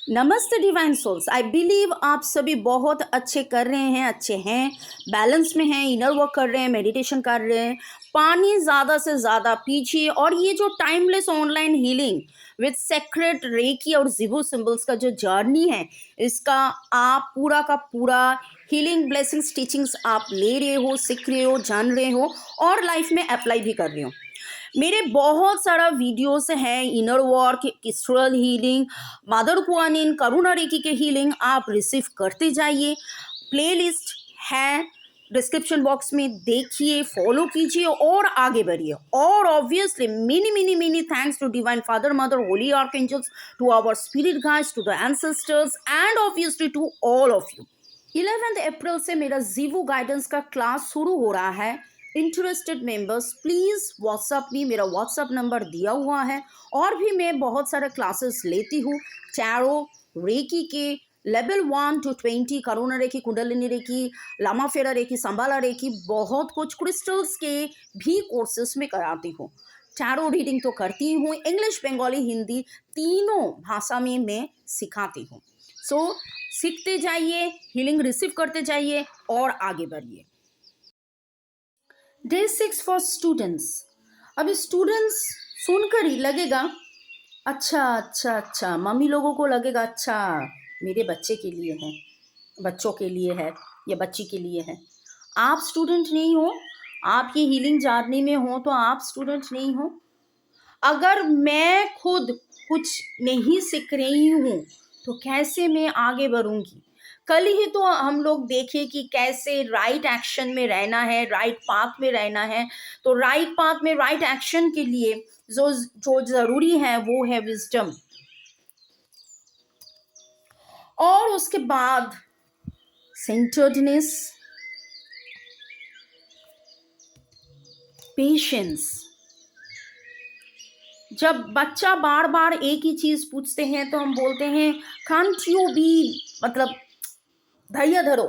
नमस्ते divine souls. I believe आप सभी बहुत अच्छे कर रहे हैं, अच्छे हैं, बैलेंस में हैं, इनर वर्क कर रहे हैं, मेडिटेशन कर रहे हैं। पानी ज़्यादा से ज़्यादा पीजिए और ये जो timeless online healing with sacred reiki और जिवो सिंबल्स का जो जर्नी है, इसका आप पूरा का पूरा हीलिंग ब्लेसिंग्स टीचिंग्स आप ले रहे हो, सीख रहे हो, जान रहे हो और लाइफ में अप्लाई भी कर रहे हो। मेरे बहुत सारा वीडियोस हैं, inner work, crystal healing, mother Kuan Yin, Karuna reiki के हीलिंग आप रिसीव करते जाइए। प्लेलिस्ट है डिस्क्रिप्शन बॉक्स में, देखिए, फॉलो कीजिए और आगे बढ़िए। और obviously many many many thanks to divine father, mother, holy archangels, to our spirit guides, to the ancestors and obviously to all of you. 11 अप्रैल से मेरा जीवो गाइडेंस का क्लास शुरू हो रहा है। इंटरेस्टेड मेंबर्स प्लीज़ व्हाट्सअप में, मेरा व्हाट्सअप नंबर दिया हुआ है। और भी मैं बहुत सारे क्लासेस लेती हूँ, टैरो रेकी के level 1 to 20, Karuna reiki, Kundalini reiki, Lama Fera reiki, संबाला recce, बहुत कुछ क्रिस्टल्स के भी कोर्सेस में कराती हूँ। टैरो रीडिंग तो करती हूँ, इंग्लिश, बंगाली, हिंदी तीनों भाषा में मैं सिखाती हूँ। सो सीखते जाइए, हीलिंग रिसीव करते जाइए और आगे बढ़िए। Day 6 for students. अभी स्टूडेंट्स सुनकर ही लगेगा अच्छा अच्छा अच्छा, मम्मी लोगों को लगेगा अच्छा मेरे बच्चे के लिए है, बच्चों के लिए है या बच्ची के लिए है। आप स्टूडेंट नहीं हो, आप ये हीलिंग जर्नी में हो तो आप स्टूडेंट नहीं हो। अगर मैं खुद कुछ नहीं सीख रही हूँ तो कैसे मैं आगे बढ़ूंगी। कल ही तो हम लोग देखे कि कैसे राइट एक्शन में रहना है, राइट पाथ में रहना है। तो राइट पाथ में राइट एक्शन के लिए जो जो जरूरी है वो है विजडम। और उसके बाद सेंटर्डनेस, पेशेंस। जब बच्चा बार बार एक ही चीज पूछते हैं तो हम बोलते हैं कांट यू बी, मतलब धैर्य धरो।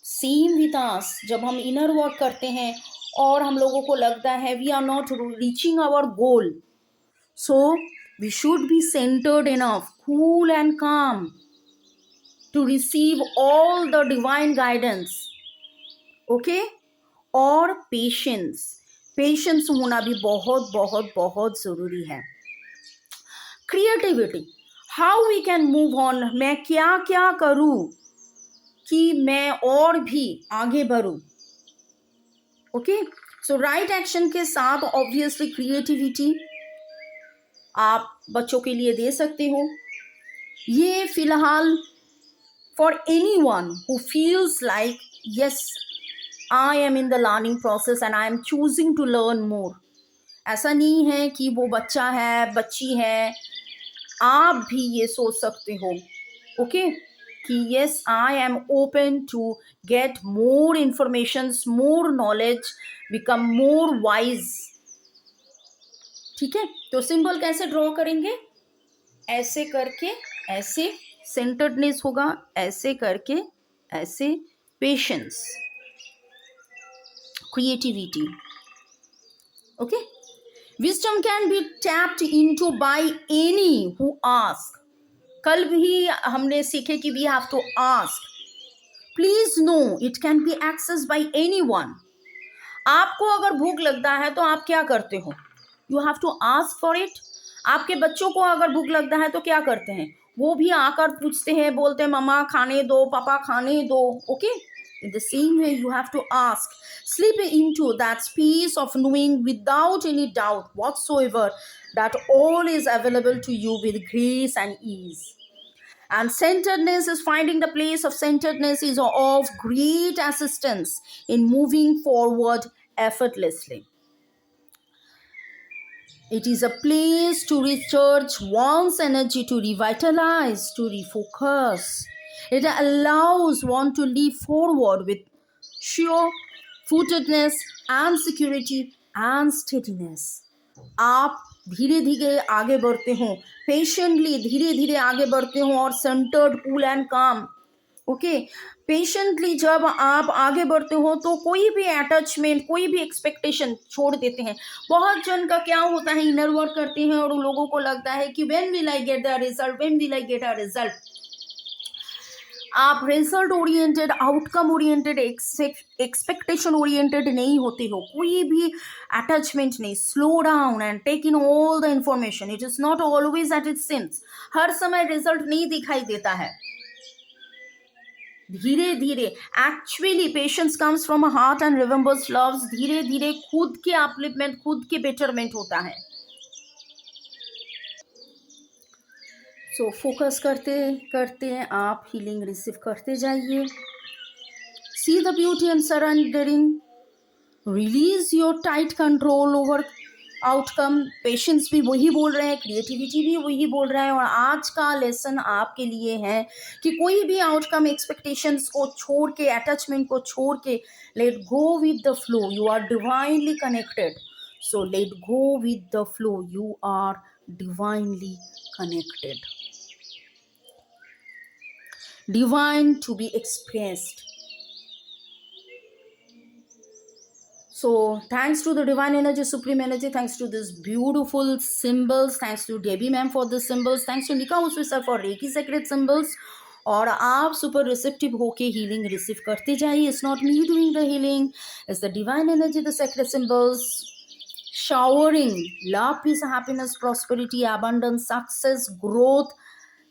सेम विद अस, जब हम इनर वर्क करते हैं और हम लोगों को लगता है we are not reaching our goal, so we should be centred enough, cool and calm to receive all the divine guidance. Okay. और पेशेंस, पेशेंस होना भी बहुत बहुत बहुत जरूरी है। Creativity, how we can move on, मैं क्या क्या करूं कि मैं और भी आगे बढ़ूं। ओके। सो राइट एक्शन के साथ ऑब्वियसली क्रिएटिविटी आप बच्चों के लिए दे सकते हो। ये फिलहाल for anyone who feels like yes I am in the learning process and I am choosing to learn more. ऐसा नहीं है कि वो बच्चा है, बच्ची है, आप भी ये सोच सकते हो ओके कि yes I am open to get more information, more knowledge, become more wise. ठीक है। तो सिंबल कैसे ड्रॉ करेंगे, ऐसे करके ऐसे सेंटर्डनेस होगा, ऐसे करके ऐसे patience, creativity. Okay. Wisdom can be tapped into by any who ask. कल भी हमने सीखे कि we have to ask. Please know it can be access by anyone. आपको अगर भूख लगता है तो आप क्या करते हो, you have to ask for it. आपके बच्चों को अगर भूख लगता है तो क्या करते हैं, वो भी आकर पूछते हैं, बोलते हैं मम्मा खाने दो, पापा खाने दो। Okay. In the same way, you have to ask. Slip into that space of knowing without any doubt whatsoever that all is available to you with grace and ease. And centeredness is finding the place of centeredness is of great assistance in moving forward effortlessly. It is a place to recharge one's energy, to revitalize, to refocus. It allows one to leap forward with sure-footedness and security and steadiness. आप धीरे धीरे आगे बढ़ते हो, patiently धीरे धीरे आगे बढ़ते हो और सेंटर्ड, कूल एंड काम। ओके। पेशेंटली जब आप आगे बढ़ते हो तो कोई भी अटैचमेंट, कोई भी एक्सपेक्टेशन छोड़ देते हैं। बहुत जन का क्या होता है, इनर वर्क करते हैं और उन लोगों को लगता है कि when will I get the result, when will I get a result. आप result oriented, outcome oriented, expectation oriented नहीं होते हो, कोई भी अटैचमेंट नहीं। Slow down and take in all the information, it is not always at it seems. हर समय result नहीं दिखाई देता है, धीरे धीरे। Actually patience comes from a heart and remembers loves. धीरे धीरे खुद के अपलिफ्टमेंट, खुद के बेटरमेंट होता है। सो फोकस करते करते आप हीलिंग रिसीव करते जाइए। See the beauty and surrendering, release your tight control over outcome. Patience भी वही बोल रहे हैं, क्रिएटिविटी भी वही बोल रहा है। और आज का लेसन आपके लिए है कि कोई भी आउटकम एक्सपेक्टेशंस को छोड़ के, अटैचमेंट को छोड़ के, let go with the flow. You are divinely connected, so let go with the flow. You are divinely connected, divine to be expressed. So thanks to the divine energy, supreme energy, thanks to this beautiful symbols, thanks to Debbie ma'am for the symbols, thanks to Nika Usui sir for Reiki sacred symbols. और आप super receptive होके healing receive करते जाइए। It's not me doing the healing, it's the divine energy, the sacred symbols showering love, peace, happiness, prosperity, abundance, success, growth,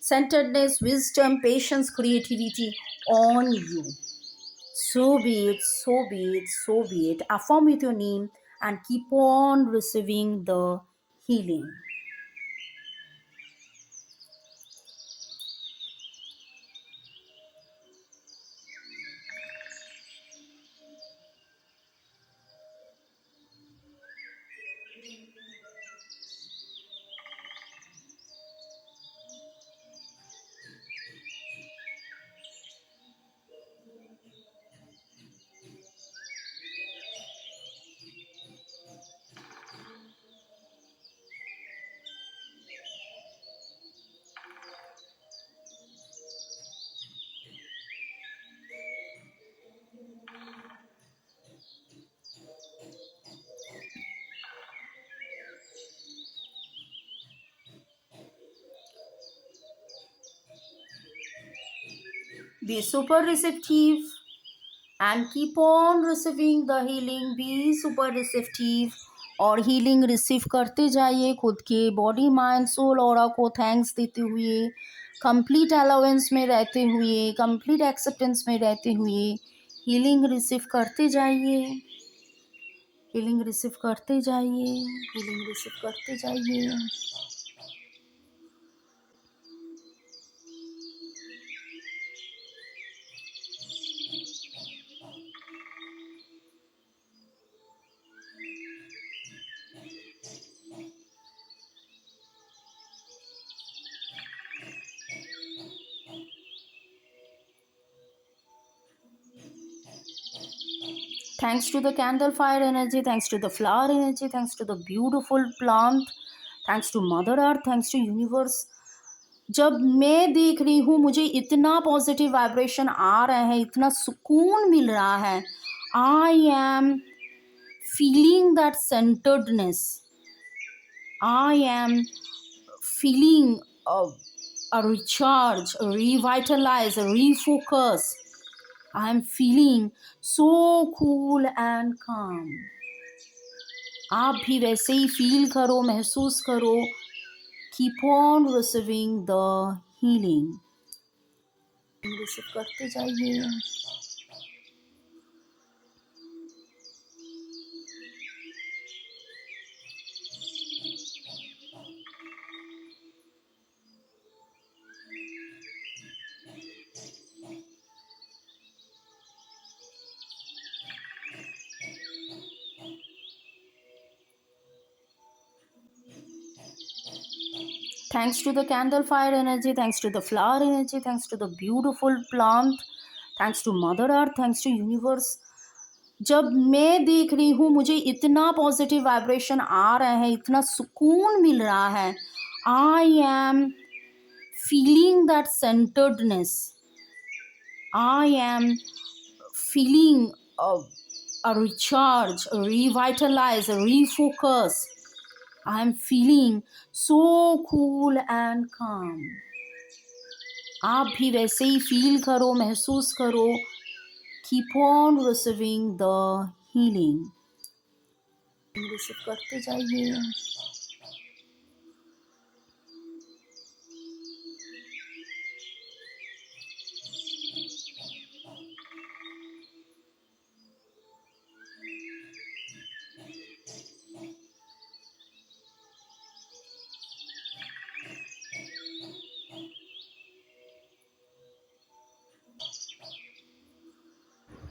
centeredness, wisdom, patience, creativity on you. So be it, so be it, so be it. Affirm with your name and keep on receiving the healing. Be super receptive and keep on receiving the healing. Be super receptive और healing receive करते जाइए। खुद के body, mind, soul, aura को thanks देते हुए, complete allowance में रहते हुए, कंप्लीट एक्सेप्टेंस में रहते हुए हीलिंग रिसीव करते जाइए, हीलिंग रिसीव करते जाइए, हीलिंग रिसीव करते जाइए। Thanks to the candle fire energy, thanks to the flower energy, thanks to the beautiful plant, thanks to Mother Earth, thanks to universe. जब मैं देख रही हूँ मुझे इतना पॉजिटिव वाइब्रेशन आ रहा है, इतना सुकून मिल रहा है। I am feeling that centredness, I am feeling a recharge, a revitalize, a refocus. I am feeling so cool and calm. आप भी वैसे ही फील करो, महसूस करो। Keep on receiving the healing. Receive करते जाइए। Thanks to the candle fire energy, thanks to the flower energy, thanks to the beautiful plant, thanks to Mother Earth, thanks to universe. जब मैं देख रही हूँ मुझे इतना पॉजिटिव वाइब्रेशन आ रहा है, इतना सुकून मिल रहा है। I am feeling that centredness, I am feeling a recharge, a revitalize, a refocus. I am feeling so cool and calm. आप भी वैसे ही फील करो, महसूस करो. Keep on receiving the healing. Receive करते जाइए.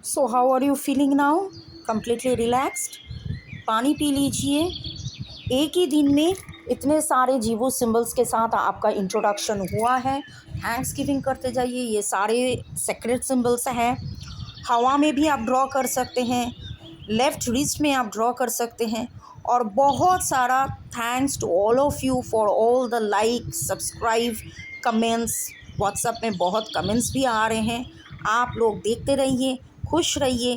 So how are you feeling now? Completely relaxed. पानी पी लीजिए. एक ही दिन में इतने सारे जीवो सिंबल्स के साथ आपका इंट्रोडक्शन हुआ है. थैंक्स गिविंग करते जाइए. ये सारे सेक्रेट सिंबल्स हैं. हवा में भी आप ड्रॉ कर सकते हैं, लेफ़्ट रिस्ट में आप ड्रॉ कर सकते हैं. और बहुत सारा thanks to all of you for all the like, subscribe, comments. WhatsApp में बहुत कमेंट्स भी आ रहे हैं. आप लोग देखते रहिए, खुश रहिए,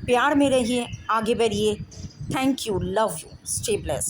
प्यार में रहिए, आगे बढ़िए. Thank you, love you, stay blessed.